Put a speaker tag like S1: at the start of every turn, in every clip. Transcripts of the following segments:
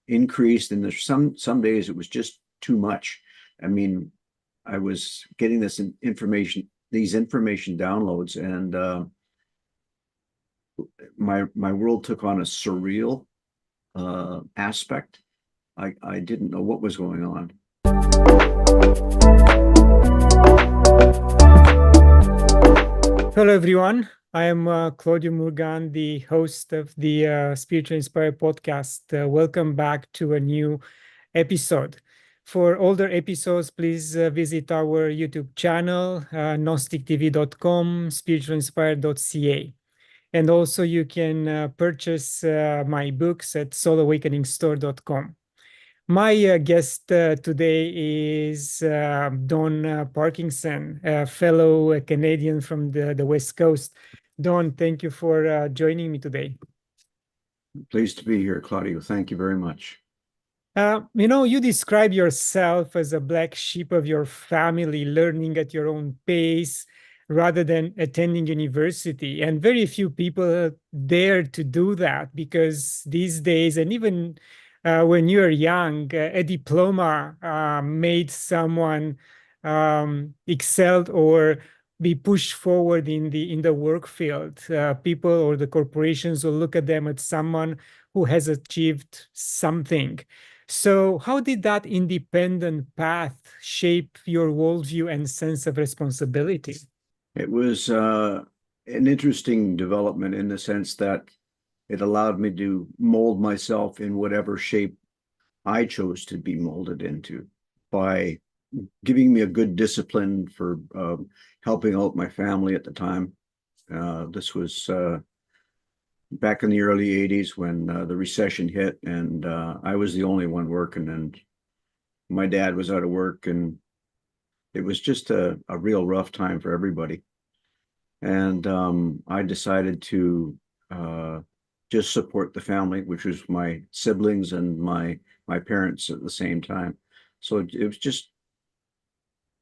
S1: increased, and there's some days it was just too much. I mean, I was getting these information downloads, and my world took on a surreal aspect. I didn't know what was going on.
S2: Hello, everyone. I am Claudiu Murgan, the host of the Spiritual Inspired podcast. Welcome back to a new episode. For older episodes, please visit our YouTube channel, gnostictv.com, spiritualinspired.ca. And also you can purchase my books at soulawakeningstore.com. My guest today is Don Parkinson, a fellow Canadian from the West Coast. Don, thank you for joining me today.
S1: Pleased to be here, Claudiu. Thank you very much.
S2: You describe yourself as a black sheep of your family, learning at your own pace rather than attending university. And very few people dare to do that because these days, and even when you're young, a diploma made someone excelled or be pushed forward in the work field. People or the corporations will look at them as someone who has achieved something. So, how did that independent path shape your worldview and sense of responsibility?
S1: It was an interesting development in the sense that it allowed me to mold myself in whatever shape I chose to be molded into by giving me a good discipline for helping out my family at the time. This was back in the early 80s when the recession hit, and I was the only one working, and my dad was out of work, and it was just a real rough time for everybody. And I decided to just support the family, which was my siblings and my parents at the same time. So it was just,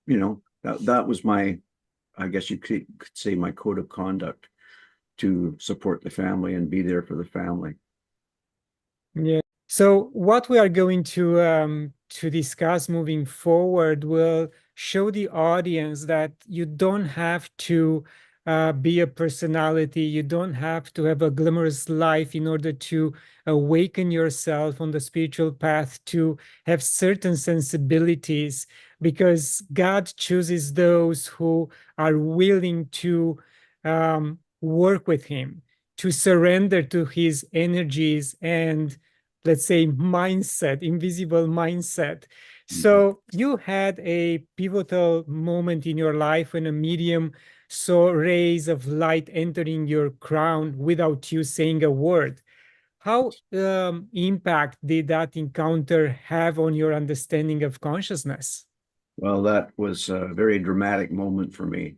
S1: that was my, I guess you could say, my code of conduct, to support the family and be there for the family.
S2: Yeah. So what we are going to discuss moving forward will show the audience that you don't have to be a personality. You don't have to have a glamorous life in order to awaken yourself on the spiritual path, to have certain sensibilities, because God chooses those who are willing to work with Him, to surrender to His energies and, let's say, mindset, invisible mindset. So you had a pivotal moment in your life when a medium saw rays of light entering your crown without you saying a word. How impact did that encounter have on your understanding of consciousness?
S1: Well, that was a very dramatic moment for me.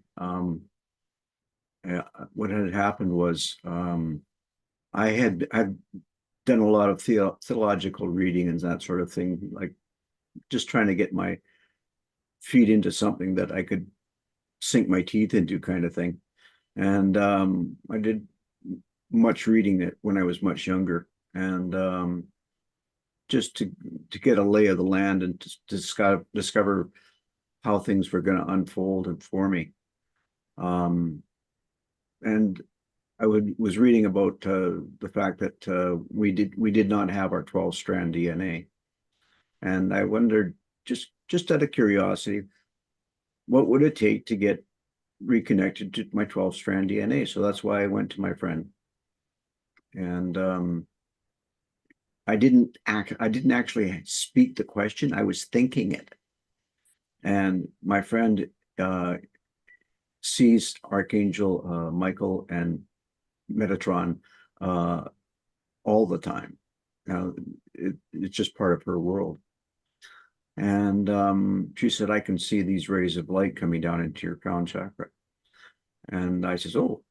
S1: What had happened was I had done a lot of theological reading and that sort of thing, like just trying to get my feet into something that I could sink my teeth into, kind of thing. And I did much reading that when I was much younger, and just to get a lay of the land and to discover how things were going to unfold and for me. And I was reading about the fact that we did not have our 12-strand DNA, and I wondered, just out of curiosity, what would it take to get reconnected to my 12-strand DNA? So that's why I went to my friend, and I didn't actually speak the question. I was thinking it, and my friend sees Archangel Michael and Metatron all the time. It's just part of her world. And she said, I can see these rays of light coming down into your crown chakra. And I says, oh,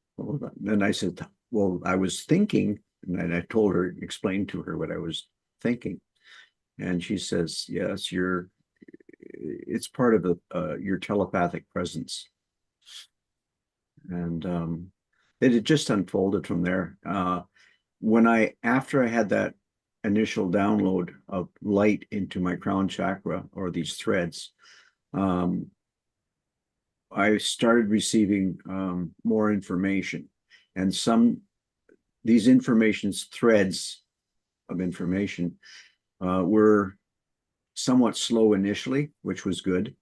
S1: and I said, well, I was thinking, and I told her, explained to her what I was thinking. And she says, yes, it's part of your telepathic presence. And it had just unfolded from there. After I had that initial download of light into my crown chakra, or these threads, I started receiving more information, and these threads of information were somewhat slow initially, which was good,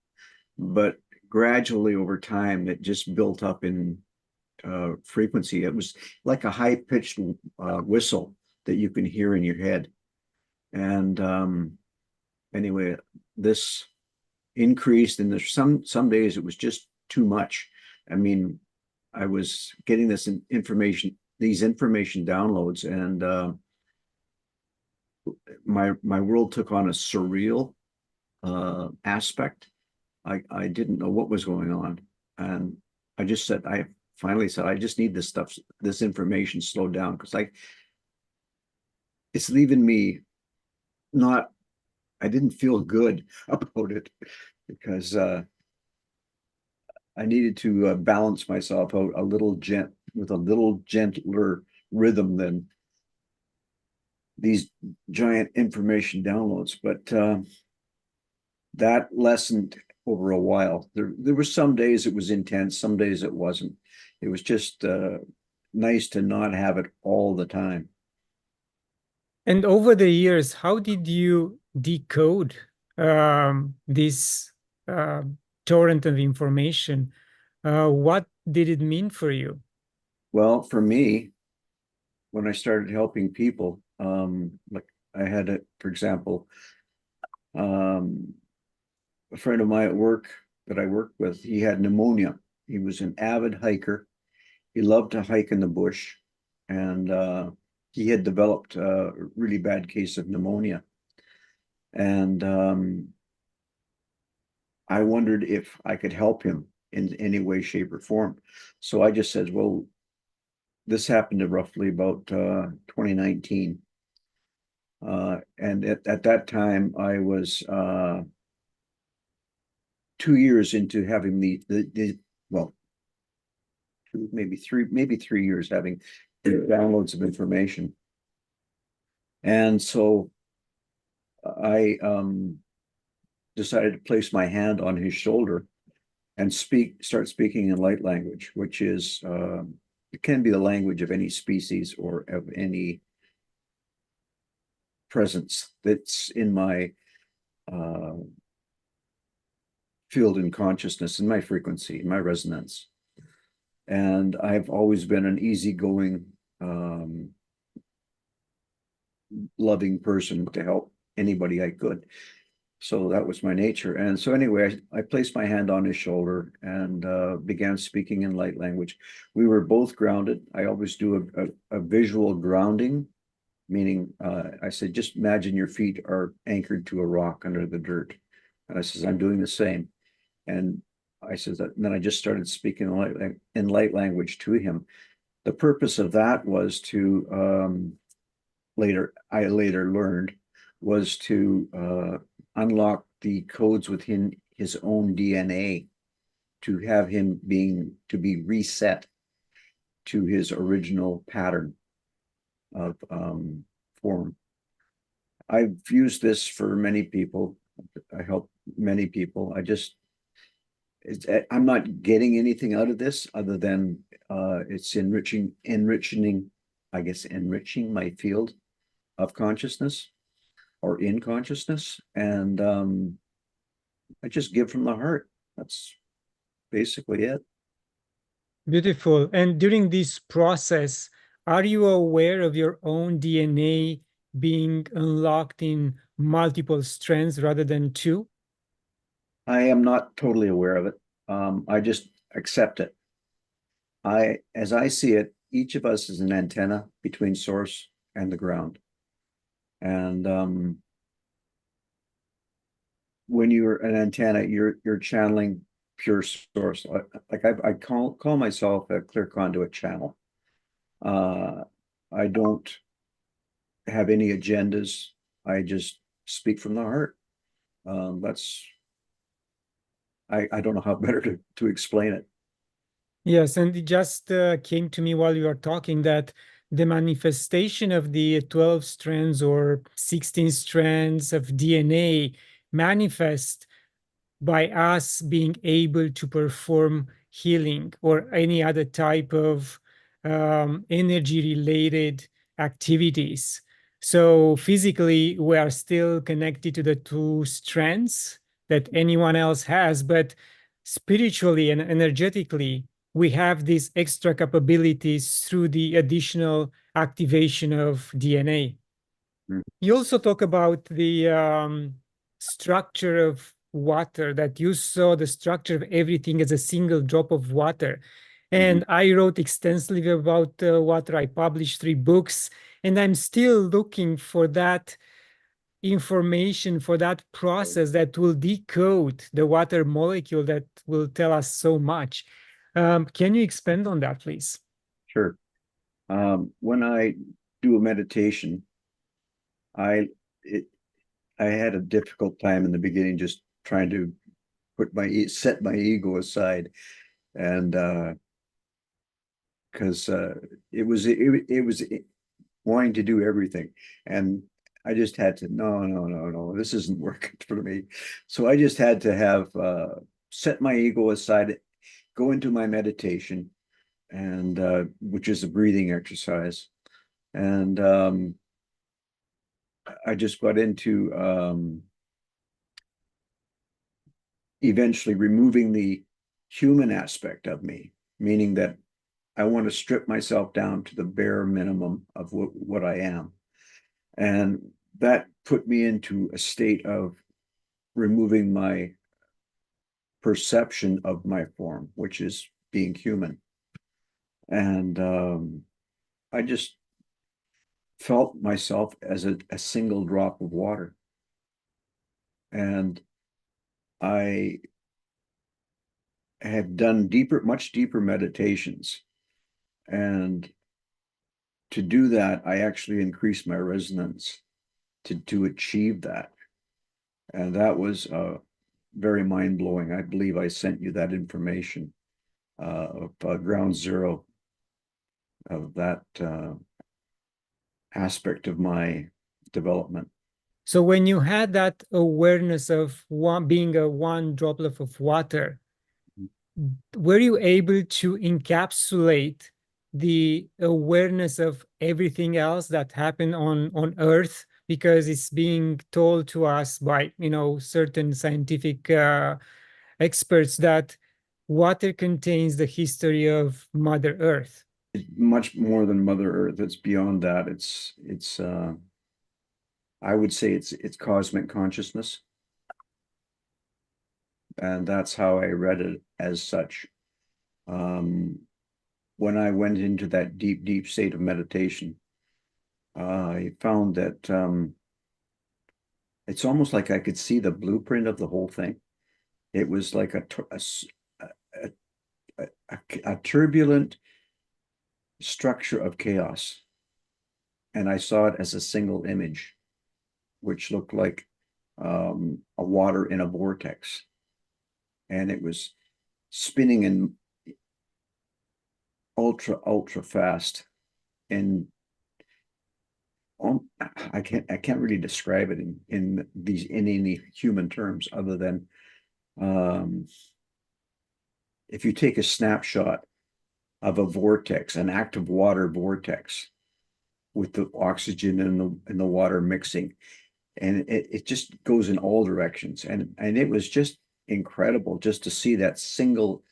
S1: but gradually over time it just built up in frequency. It was like a high-pitched whistle that you can hear in your head. And anyway, this increased, and there's some days it was just too much. I mean, I was getting these information downloads, and my world took on a surreal aspect. I didn't know what was going on, and I finally said, I just need this information slowed down, because it's leaving me I didn't feel good about it, because I needed to balance myself out with a little gentler rhythm than these giant information downloads. But that lessened over a while. There were some days it was intense, some days it wasn't. It was just nice to not have it all the time.
S2: And over the years, how did you decode this torrent of information? What did it mean for you?
S1: Well, for me, when I started helping people, like I had for example, a friend of mine at work that I worked with, he had pneumonia. He was an avid hiker. He loved to hike in the bush, and he had developed a really bad case of pneumonia. And I wondered if I could help him in any way, shape, or form. So I just said, well, this happened roughly about 2019. And at that time, I was 2 years into having maybe 3 years having the downloads of information. And so I decided to place my hand on his shoulder and start speaking in light language, which is, it can be the language of any species or of any presence that's in my field in consciousness, in my frequency, in my resonance. And I've always been an easygoing, loving person to help anybody I could. So that was my nature. And so anyway, I placed my hand on his shoulder and began speaking in light language. We were both grounded. I always do a visual grounding, meaning I said, just imagine your feet are anchored to a rock under the dirt. And I says, I'm doing the same. And I said that, and then I just started speaking in light language to him. The purpose of that was to, I later learned, was to unlock the codes within his own DNA, to have him to be reset to his original pattern of form. I've used this for many people. I help many people. I'm not getting anything out of this other than it's enriching, I guess, enriching my field of consciousness or in consciousness. And I just give from the heart. That's basically it.
S2: Beautiful. And during this process, are you aware of your own DNA being unlocked in multiple strands rather than two?
S1: I am not totally aware of it. I just accept it. As I see it, each of us is an antenna between source and the ground. And when you're an antenna, you're channeling pure source. Like I call myself a clear conduit channel. I don't have any agendas. I just speak from the heart. I don't know how better to explain it.
S2: Yes, and it just came to me while you were talking that the manifestation of the 12 strands or 16 strands of DNA manifest by us being able to perform healing or any other type of energy related activities. So physically, we are still connected to the two strands that anyone else has, but spiritually and energetically, we have these extra capabilities through the additional activation of DNA.
S1: Mm.
S2: You also talk about the structure of water, that you saw the structure of everything as a single drop of water. And I wrote extensively about water. I published 3 books, and I'm still looking for that information, for that process that will decode the water molecule that will tell us so much. Can you expand on that, please?
S1: Sure. When I do a meditation, I it, I had a difficult time in the beginning just trying to set my ego aside, and because it was wanting to do everything, and I just had to no, this isn't working for me. So I just had to have set my ego aside, go into my meditation, and which is a breathing exercise, and I just got into eventually removing the human aspect of me, meaning that I want to strip myself down to the bare minimum of what I am. And that put me into a state of removing my perception of my form, which is being human. And I just felt myself as a single drop of water. And I had done much deeper meditations. And to do that, I actually increased my resonance to achieve that. And that was very mind blowing. I believe I sent you that information of ground zero of that aspect of my development.
S2: So when you had that awareness of being a one droplet of water, were you able to encapsulate the awareness of everything else that happened on Earth? Because it's being told to us by, certain scientific experts that water contains the history of Mother Earth.
S1: It's much more than Mother Earth. It's beyond that. It's I would say it's cosmic consciousness. And that's how I read it as such. When I went into that deep state of meditation, I found that it's almost like I could see the blueprint of the whole thing. It was like a turbulent structure of chaos. And I saw it as a single image, which looked like a water in a vortex. And it was spinning in ultra fast. And I can't really describe it in any human terms other than if you take a snapshot of a vortex, an active water vortex, with the oxygen and the water mixing, and it just goes in all directions, and it was just incredible just to see that single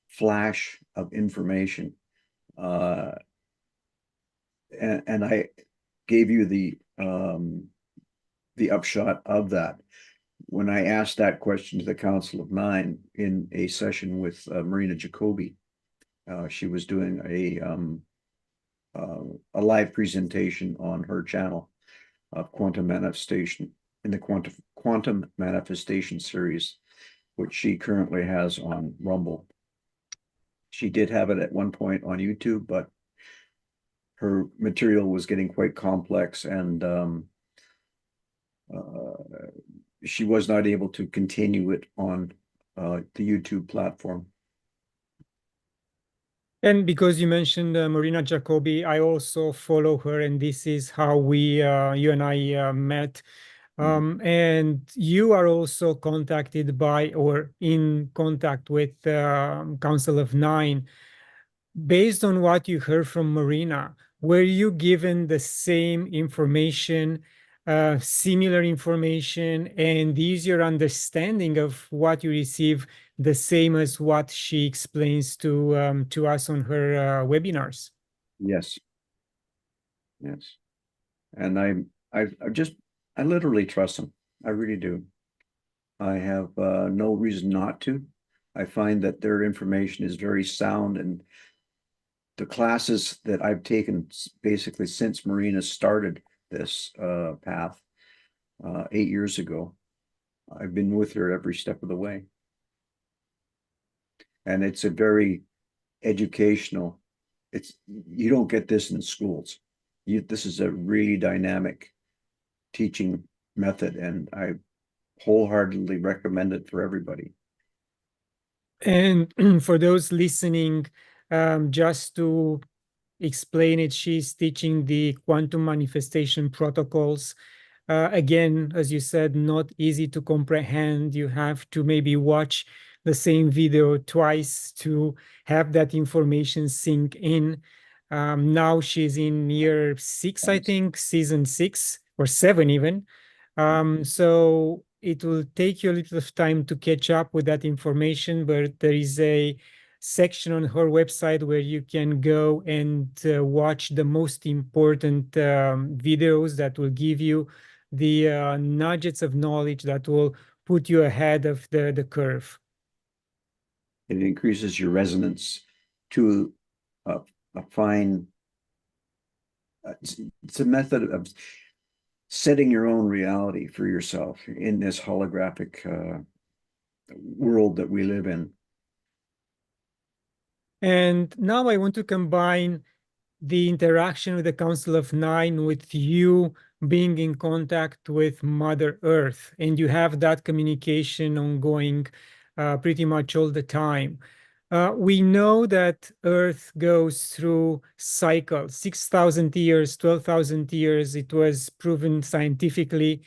S1: flash of information. And I gave you the upshot of that when I asked that question to the Council of Nine in a session with Marina Jacobi. She was doing a live presentation on her channel of quantum manifestation in the quantum manifestation series, which she currently has on Rumble. She did have it at one point on YouTube, but her material was getting quite complex, and she was not able to continue it on the YouTube platform.
S2: And because you mentioned Marina Jacobi, I also follow her, and this is how you and I met. And you are also contacted by or in contact with Council of Nine. Based on what you heard from Marina, were you given the same information, similar information, and is your understanding of what you receive the same as what she explains to us on her webinars?
S1: Yes, yes. And I literally trust them. I really do. I have no reason not to. I find that their information is very sound, and the classes that I've taken basically since Marina started this path 8 years ago, I've been with her every step of the way. And it's a very educational, you don't get this in schools. This is a really dynamic teaching method, and I wholeheartedly recommend it for everybody.
S2: And for those listening, just to explain it, she's teaching the quantum manifestation protocols. Again, as you said, not easy to comprehend. You have to maybe watch the same video twice to have that information sink in. Now she's in year 6, I think, season 6 or 7 even. So it will take you a little of time to catch up with that information, but there is a section on her website where you can go and watch the most important videos that will give you the nuggets of knowledge that will put you ahead of the curve.
S1: It increases your resonance to a fine, it's a method of setting your own reality for yourself in this holographic world that we live in.
S2: And now I want to combine the interaction with the Council of Nine with you being in contact with Mother Earth, and you have that communication ongoing pretty much all the time. We know that Earth goes through cycles, 6,000 years, 12,000 years. It was proven scientifically.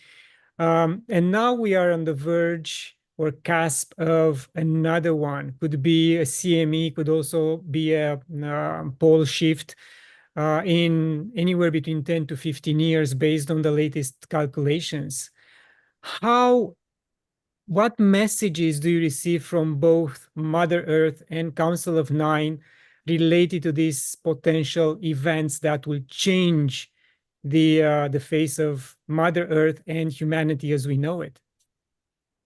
S2: And now we are on the verge or cusp of another one. Could be a CME, could also be a pole shift in anywhere between 10 to 15 years based on the latest calculations. What messages do you receive from both Mother Earth and Council of Nine related to these potential events that will change the face of Mother Earth and humanity as we know it?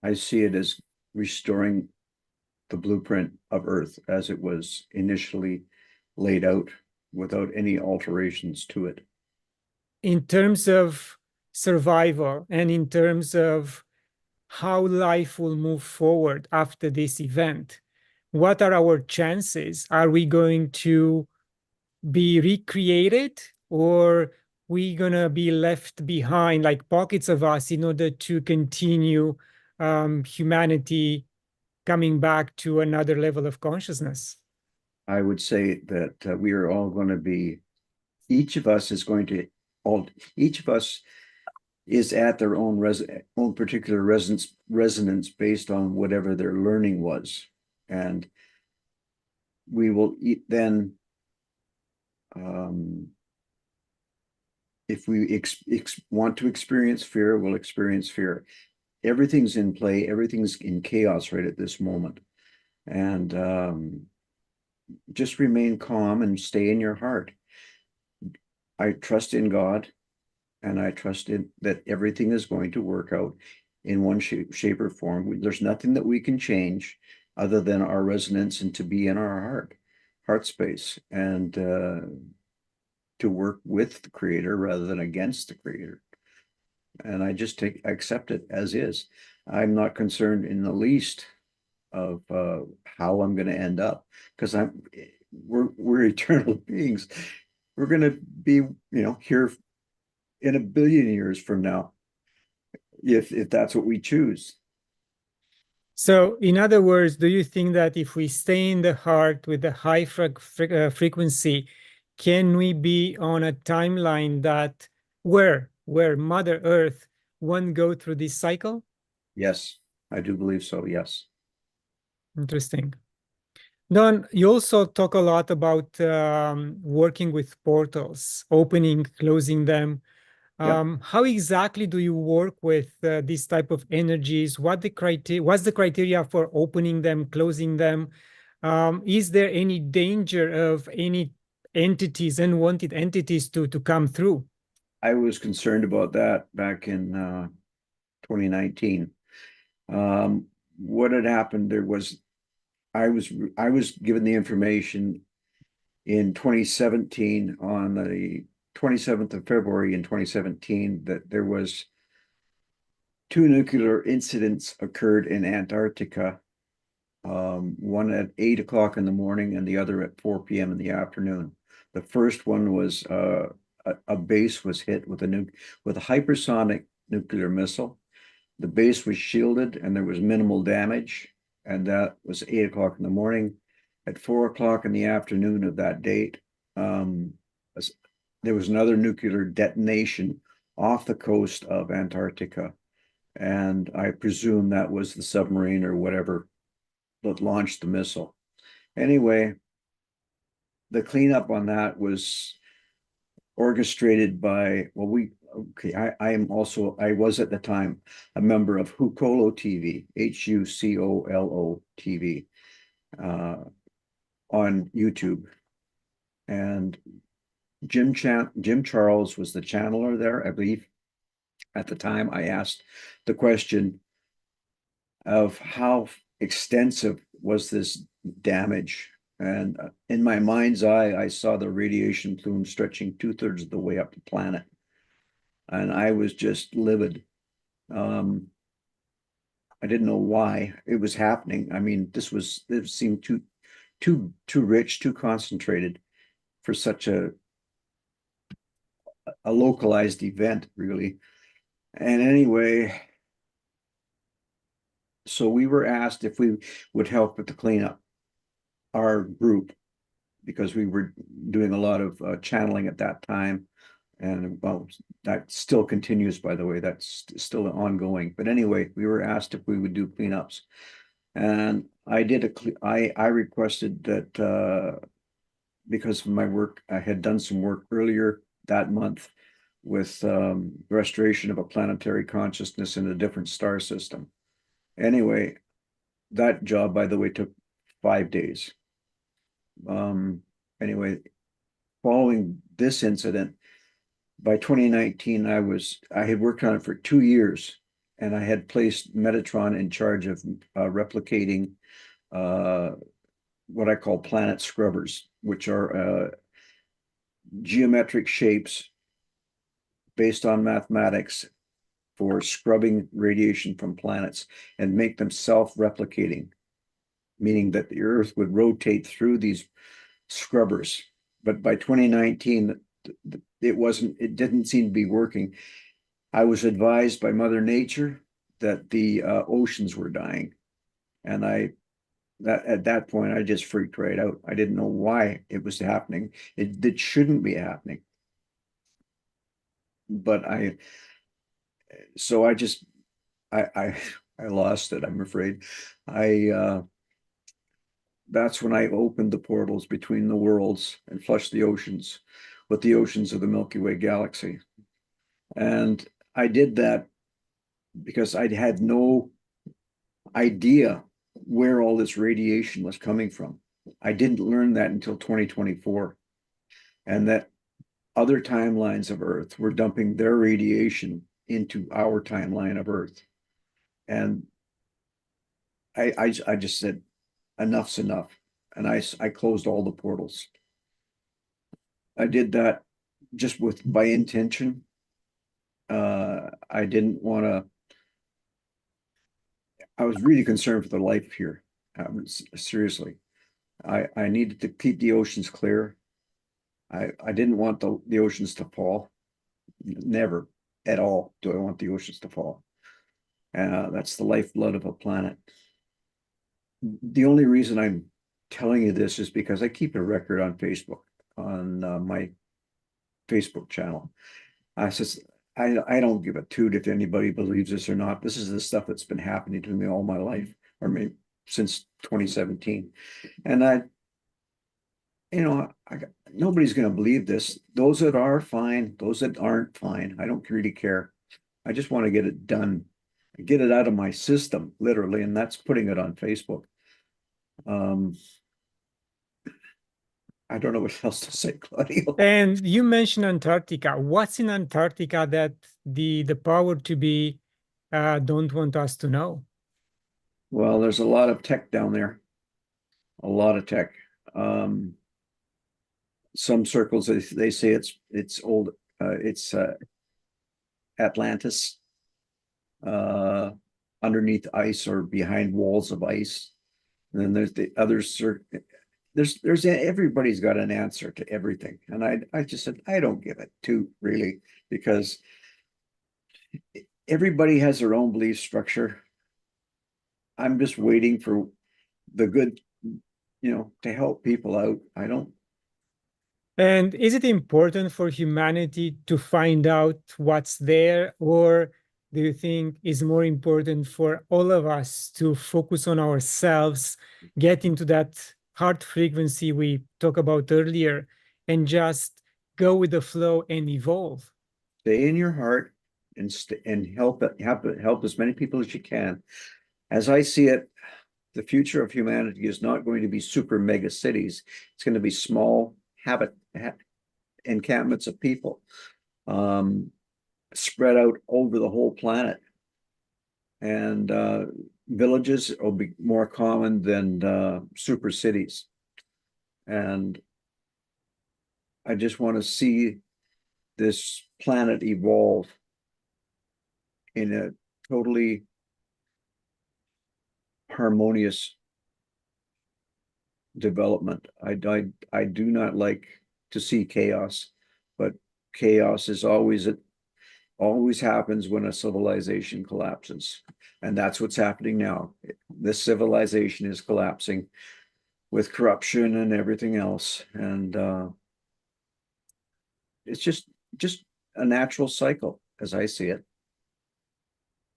S1: I see it as restoring the blueprint of Earth as it was initially laid out without any alterations to it.
S2: In terms of survival and in terms of how life will move forward after this event, what are our chances? Are we going to be recreated, or we gonna be left behind like pockets of us in order to continue humanity coming back to another level of consciousness?
S1: I would say that we are all going to be, each of us is going to, each of us is at their own particular resonance based on whatever their learning was. And we will then, if we want to experience fear, we'll experience fear. Everything's in play, everything's in chaos right at this moment. And just remain calm and stay in your heart. I trust in God, and I trust in that everything is going to work out in one shape or form. There's nothing that we can change other than our resonance and to be in our heart space, and to work with the creator rather than against the creator. And I just accept it as is. I'm not concerned in the least of how I'm going to end up, because we're eternal beings. We're going to be, here in 1 billion years from now, if that's what we choose.
S2: So, in other words, do you think that if we stay in the heart with the high frequency, can we be on a timeline that where Mother Earth won't go through this cycle?
S1: Yes, I do believe so. Yes.
S2: Interesting. Don, you also talk a lot about working with portals, opening, closing them.
S1: Yep.
S2: How exactly do you work with these type of energies? What's the criteria for opening them, closing them? Is there any danger of any entities, unwanted entities to come through?
S1: I was concerned about that back in 2019. What had happened there was I was given the information in 2017 on the 27th of February in 2017 that there was two nuclear incidents occurred in Antarctica, one at 8 o'clock in the morning and the other at 4 p.m. in the afternoon. The first one was a base was hit with with a hypersonic nuclear missile. The base was shielded and there was minimal damage, and that was 8 o'clock in the morning. At 4 o'clock in the afternoon of that date, um, there was another nuclear detonation off the coast of Antarctica, and I presume that was the submarine or whatever that launched the missile. Anyway, the cleanup on that was orchestrated by, well, I was at the time a member of Hucolo TV, Hucolo TV, on YouTube. And Jim Charles was the channeler there, I believe. At the time, I asked the question of how extensive was this damage. And in my mind's eye, I saw the radiation plume stretching 2/3 of the way up the planet. And I was just livid. Um, I didn't know why it was happening. I mean, it seemed too rich, too concentrated for such a localized event, really. And anyway, so we were asked if we would help with the cleanup, our group, because we were doing a lot of channeling at that time. And well, that still continues, by the way, that's still ongoing. But anyway, we were asked if we would do cleanups. And I requested that because of my work, I had done some work earlier that month with restoration of a planetary consciousness in a different star system. Anyway, that job, by the way, took 5 days. Anyway, following this incident, by 2019, I had worked on it for 2 years, and I had placed Metatron in charge of replicating what I call planet scrubbers, which are geometric shapes based on mathematics for scrubbing radiation from planets and make them self-replicating, meaning that the Earth would rotate through these scrubbers. But by 2019, it didn't seem to be working. I was advised by Mother Nature that the oceans were dying. And at that point, I just freaked right out. I didn't know why it was happening. It shouldn't be happening. But so I just, I lost it, I'm afraid. That's when I opened the portals between the worlds and flushed the oceans with the oceans of the Milky Way galaxy. And I did that because I had no idea where all this radiation was coming from. I didn't learn that until 2024. And that other timelines of Earth were dumping their radiation into our timeline of Earth. And I just said, enough's enough. And I closed all the portals. I did that just by intention. I didn't want to, I was really concerned for the life here. Seriously. I needed to keep the oceans clear. I didn't want the oceans to fall. Never at all do I want the oceans to fall. That's the lifeblood of a planet. the only reason I'm telling you this is because I keep a record on Facebook, on my Facebook channel. I says, I don't give a toot if anybody believes this or not. This is the stuff that's been happening to me all my life, or maybe since 2017. And nobody's going to believe this. Those that are fine, those that aren't fine. I don't really care. I just want to get it done, get it out of my system, literally, and that's putting it on Facebook. Um, I don't know what else to say, Claudio.
S2: And you mentioned Antarctica. What's in Antarctica that the power to be don't want us to know?
S1: Well, there's a lot of tech down there, a lot of tech. Um, some circles they say it's old, it's Atlantis, underneath ice or behind walls of ice. And then there's the others. There's everybody's got an answer to everything, and I just said I don't give it to really, because everybody has their own belief structure. I'm just waiting for the good, to help people out. I don't.
S2: And is it important for humanity to find out what's there, or do you think it's more important for all of us to focus on ourselves, get into that heart frequency we talked about earlier, and just go with the flow and evolve?
S1: Stay in your heart and help as many people as you can. As I see it, the future of humanity is not going to be super mega cities. It's going to be small encampments of people, spread out over the whole planet. And villages will be more common than super cities. And I just want to see this planet evolve in a totally harmonious development. I do not like to see chaos, but chaos is always happens when a civilization collapses. And that's what's happening now. This civilization is collapsing with corruption and everything else. And it's just a natural cycle as I see it.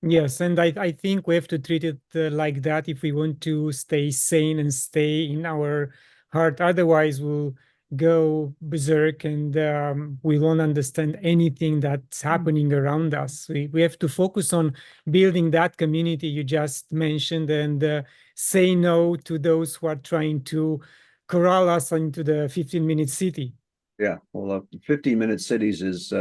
S2: Yes, and I think we have to treat it like that if we want to stay sane and stay in our heart. Otherwise, we'll go berserk and we won't understand anything that's happening around us. We have to focus on building that community you just mentioned and say no to those who are trying to corral us into the 15-minute city.
S1: Yeah, well, 15-minute cities is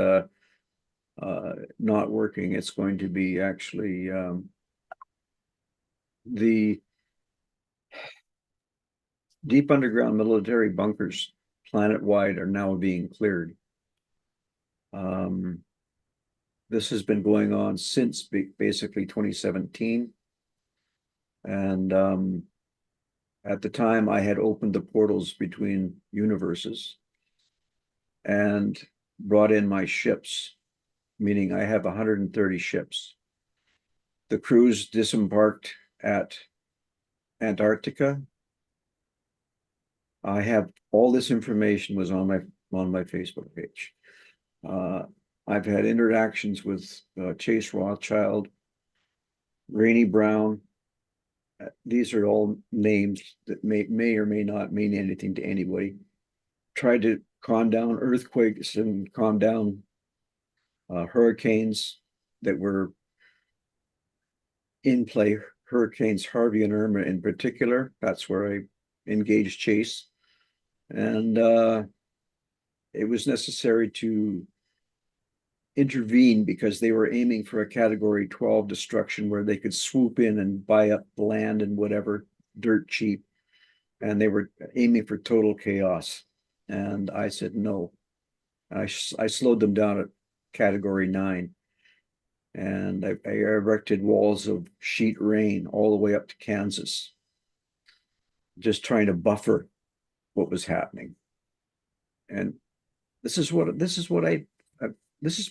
S1: not working. It's going to be actually the deep underground military bunkers planet-wide are now being cleared. This has been going on since basically 2017. And at the time, I had opened the portals between universes and brought in my ships, meaning I have 130 ships. The crews disembarked at Antarctica. I have all this information was on my Facebook page. I've had interactions with Chase Rothschild, Rainey Brown. These are all names that may or may not mean anything to anybody. Tried to calm down earthquakes and calm down hurricanes that were in play. Hurricanes Harvey and Irma in particular. That's where I engaged Chase. And it was necessary to intervene because they were aiming for a category 12 destruction where they could swoop in and buy up land and whatever dirt cheap. And they were aiming for total chaos. And I said, no. I slowed them down at category 9. And I erected walls of sheet rain all the way up to Kansas, just trying to buffer what was happening. And this is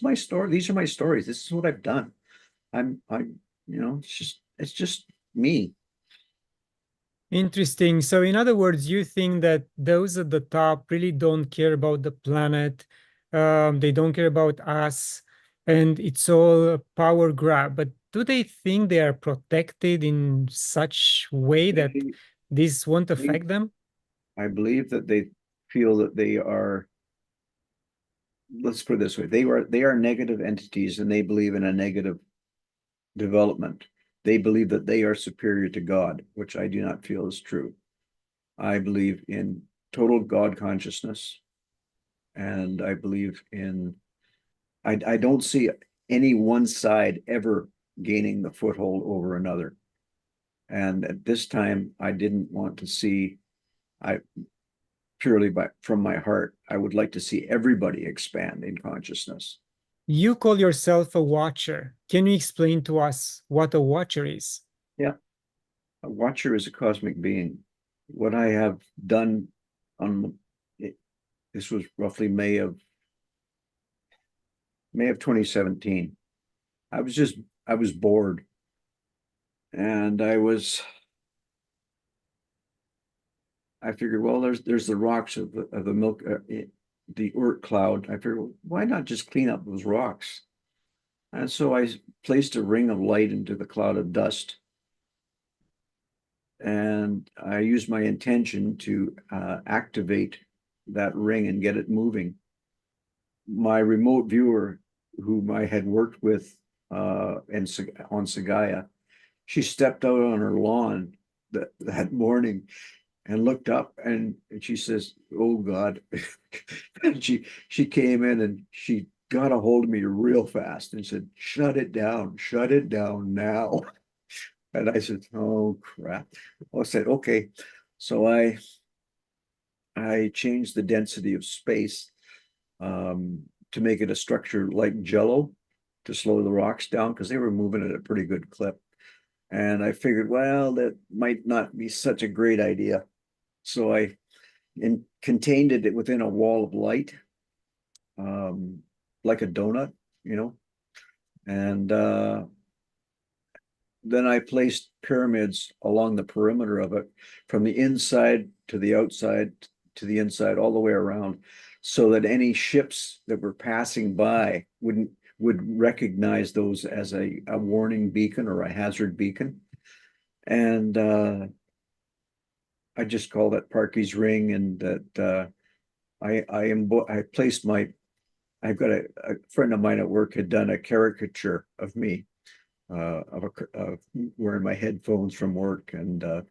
S1: my story. These are my stories. This is what I've done. It's just me.
S2: Interesting. So, in other words, you think that those at the top really don't care about the planet, they don't care about us, and it's all a power grab. But do they think they are protected in such way that
S1: They,
S2: this won't
S1: they,
S2: affect them?
S1: I believe that they feel that they are, let's put it this way, they are negative entities and they believe in a negative development. They believe that they are superior to God, which I do not feel is true. I believe in total God consciousness, and I believe in, I don't see any one side ever gaining the foothold over another. And at this time, I didn't want to see, I purely from my heart, I would like to see everybody expand in consciousness.
S2: You call yourself a watcher. Can you explain to us what a watcher is?
S1: Yeah, a watcher is a cosmic being. What I have done on this was roughly May of 2017. I was bored, and I figured, well, there's the rocks of the milk, the Oort cloud. I figured, well, why not just clean up those rocks? And so I placed a ring of light into the cloud of dust, and I used my intention to activate that ring and get it moving. My remote viewer, whom I had worked with on Sagaya, she stepped out on her lawn that morning and looked up, and she says, "Oh God." And she came in and she got a hold of me real fast and said, shut it down now." And I said, "Oh crap." I said, "Okay." So I changed the density of space to make it a structure like Jello to slow the rocks down, because they were moving at a pretty good clip. And I figured, well, that might not be such a great idea. So I contained it within a wall of light, um, like a donut, you know. And then I placed pyramids along the perimeter of it, from the inside to the outside to the inside, all the way around, so that any ships that were passing by would recognize those as a warning beacon or a hazard beacon. And I just call that Parky's ring, and that I placed my, I've got a friend of mine at work had done a caricature of me, of wearing my headphones from work, and a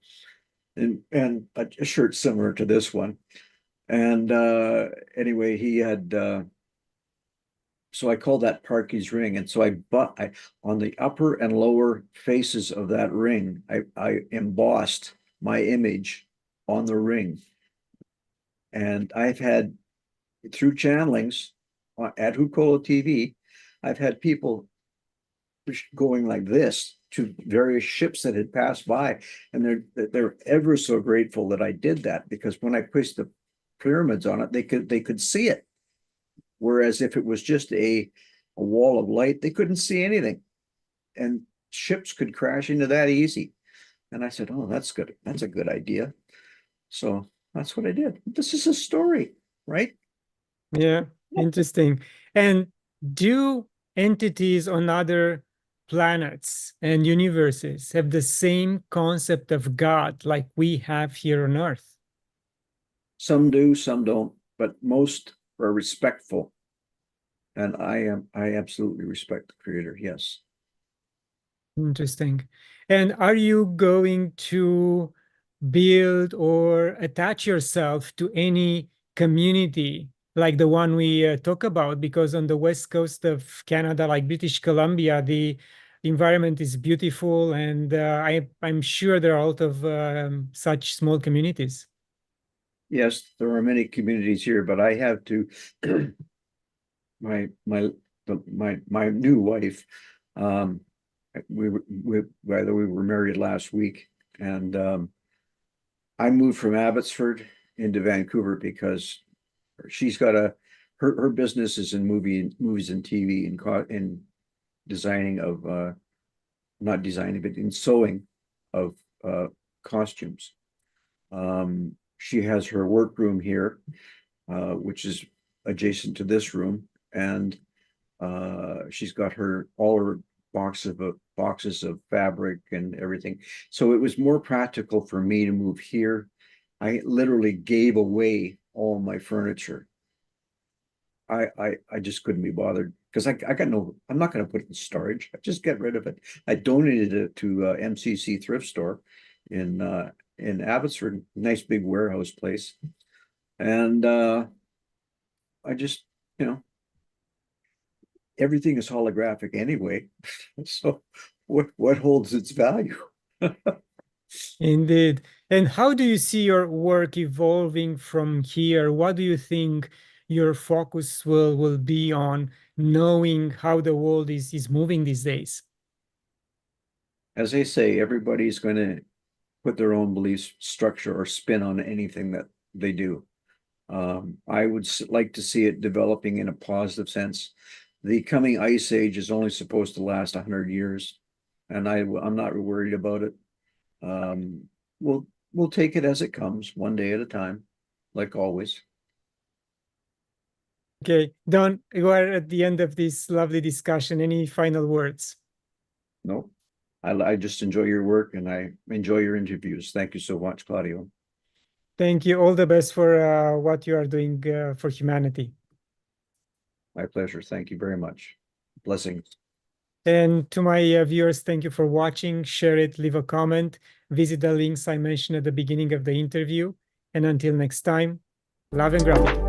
S1: shirt similar to this one. And anyway, he had so I called that Parky's ring, and so I on the upper and lower faces of that ring, I embossed my image on the ring. And I've had, through channelings at Hukola TV, I've had people going like this to various ships that had passed by, and they're ever so grateful that I did that, because when I placed the pyramids on it, they could see it. Whereas if it was just a wall of light, they couldn't see anything, and ships could crash into that easy. And I said, "Oh, that's good. That's a good idea." So that's what I did. This is a story, right?
S2: Yeah, interesting. And do entities on other planets and universes have the same concept of God like we have here on Earth?
S1: Some do, some don't, but most are respectful. And I absolutely respect the creator. Yes.
S2: Interesting. And are you going to build or attach yourself to any community like the one we talk about? Because on the west coast of Canada, like British Columbia, the environment is beautiful, and I'm sure there are a lot of such small communities.
S1: Yes, there are many communities here, but I have to my new wife, um we were married last week, and I moved from Abbotsford into Vancouver because she's got her business is in movies and TV, and in designing of not designing, but in sewing of costumes. She has her workroom here, which is adjacent to this room, and she's got all her boxes of fabric and everything. So it was more practical for me to move here. I literally gave away all my furniture. I just couldn't be bothered because I got I'm not going to put it in storage. I just get rid of it. I donated it to MCC thrift store in Abbotsford, nice big warehouse place. And I just, everything is holographic anyway. So what holds its value?
S2: Indeed. And how do you see your work evolving from here? What do you think your focus will be on, knowing how the world is moving these days?
S1: As I say, everybody's going to put their own belief structure or spin on anything that they do. I would like to see it developing in a positive sense. The coming ice age is only supposed to last 100 years, and I'm not worried about it. We'll take it as it comes, one day at a time, like always.
S2: Okay, Don, you are at the end of this lovely discussion. Any final words?
S1: No, I just enjoy your work and I enjoy your interviews. Thank you so much, Claudio.
S2: Thank you. All the best for what you are doing for humanity.
S1: My pleasure. Thank you very much. Blessings.
S2: And to my viewers, thank you for watching. Share it, leave a comment, visit the links I mentioned at the beginning of the interview. And until next time, love and gratitude.